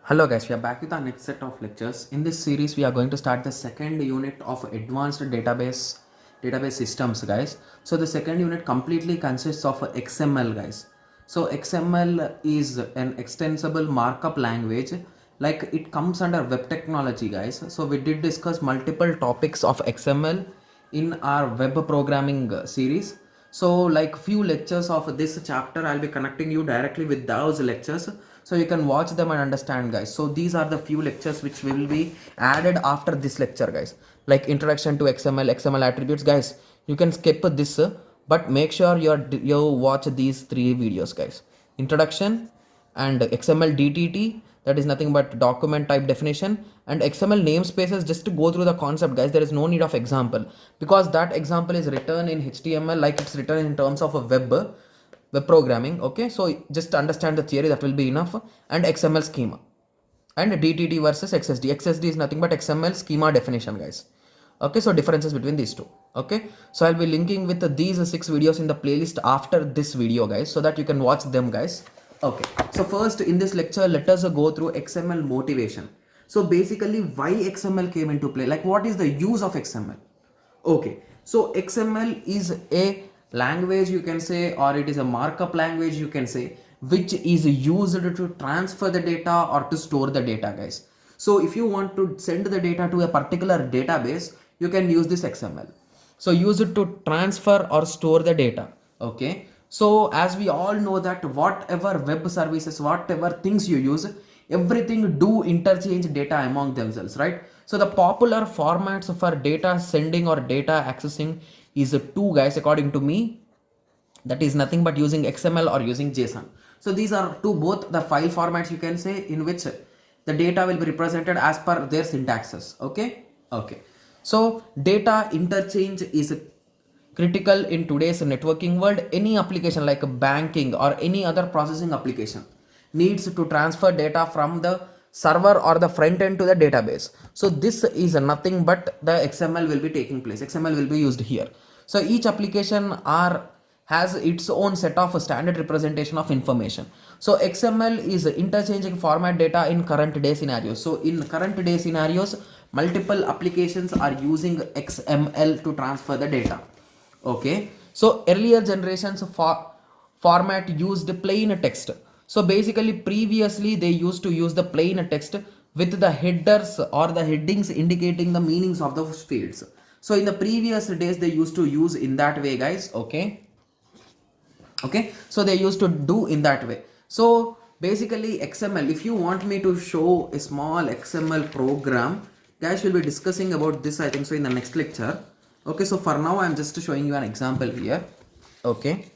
Hello guys, we are back with our next set of lectures. In this series, we are going to start the second unit of advanced database systems, guys. So the second unit completely consists of XML, guys. So XML is an extensible markup language, like it comes under web technology, guys. So we did discuss multiple topics of XML in our web programming series. So like few lectures of this chapter, I'll be connecting you directly with those lectures so you can watch them and understand, guys. So these are the few lectures which will be added after this lecture, guys, like introduction to XML attributes, guys. You can skip this, but make sure you watch these three videos, guys. Introduction and XML DTT, that is nothing but document type definition, and XML namespaces. Just to go through the concept, guys, there is no need of example because that example is written in HTML, like it's written in terms of a web programming. Okay, so just understand the theory, that will be enough. And XML schema and DTT versus XSD is nothing but XML schema definition, guys. Okay, so differences between these two. Okay, so I'll be linking with these 6 videos in the playlist after this video, guys, so that you can watch them, guys. Okay, so first in this lecture, let us go through XML motivation. So basically, why XML came into play, like what is the use of XML. Okay, so XML is a language, you can say, or it is a markup language, you can say, which is used to transfer the data or to store the data, guys. So if you want to send the data to a particular database, you can use this XML. So use it to transfer or store the data. Okay, so as we all know that whatever web services, whatever things you use, everything do interchange data among themselves, right? So the popular formats for data sending or data accessing is two, guys, according to me. That is nothing but using XML or using JSON. So these are two, both the file formats, you can say, in which the data will be represented as per their syntaxes. Okay, so data interchange is critical in today's networking world. Any application like banking or any other processing application needs to transfer data from the server or the front end to the database. So this is nothing but the XML will be taking place. XML will be used here. So each application has its own set of standard representation of information. So XML is interchanging format data in current day scenarios. So in current day scenarios, multiple applications are using XML to transfer the data. Okay, so earlier generations format used plain text. So basically previously they used to use the plain text with the headers or the headings indicating the meanings of those fields. So in the previous days they used to use in that way, guys. Okay, so they used to do in that way. So basically XML, if you want me to show a small XML program, guys, we'll be discussing about this, I think so, in the next lecture. Okay, so for now I'm just showing you an example here. Okay,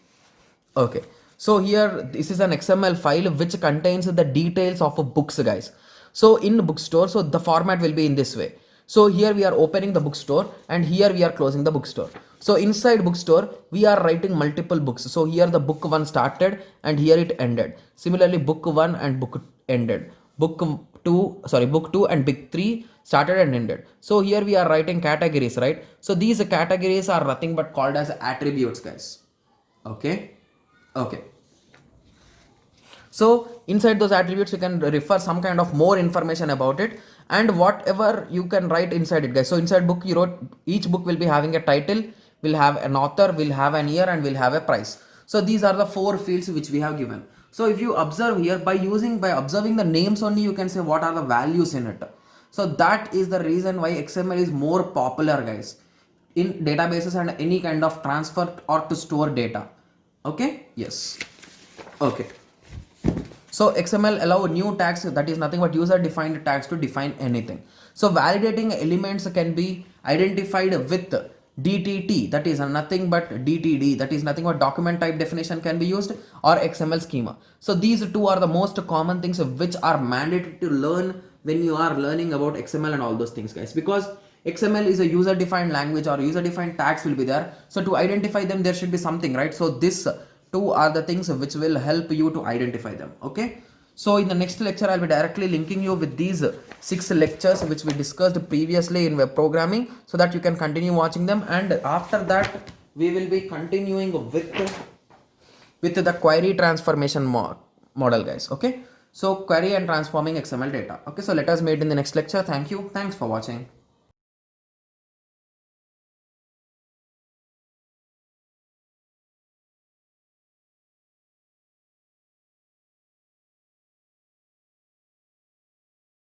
so here this is an XML file which contains the details of books, guys. So in bookstore, so the format will be in this way. So here we are opening the bookstore and here we are closing the bookstore. So inside bookstore we are writing multiple books. So here the book 1 started and here it ended. Similarly, book 1 and book ended. Book 2 and book 3 started and ended. So here we are writing categories, right? So these categories are nothing but called as attributes, guys. Okay, so inside those attributes you can refer some kind of more information about it and whatever you can write inside it, guys. So inside book you wrote, each book will be having a title, will have an author, will have an year, and will have a price. So these are the 4 fields which we have given. So if you observe here, by observing the names only, you can say what are the values in it. So that is the reason why XML is more popular, guys, in databases and any kind of transfer or to store data. Okay, yes. Okay, so XML allow new tags, that is nothing but user defined tags, to define anything. So validating elements can be identified with DTT, that is nothing but DTD, that is nothing but document type definition can be used, or XML schema. So these two are the most common things which are mandated to learn when you are learning about XML and all those things, guys, because XML is a user defined language or user defined tags will be there. So to identify them there should be something, right? So this two are the things which will help you to identify them. Okay, so in the next lecture I'll be directly linking you with these 6 lectures which we discussed previously in web programming, so that you can continue watching them, and after that we will be continuing with the query transformation model, guys. Okay, So query and transforming XML data. Okay, so let us meet in the next lecture. Thank you. Thanks for watching.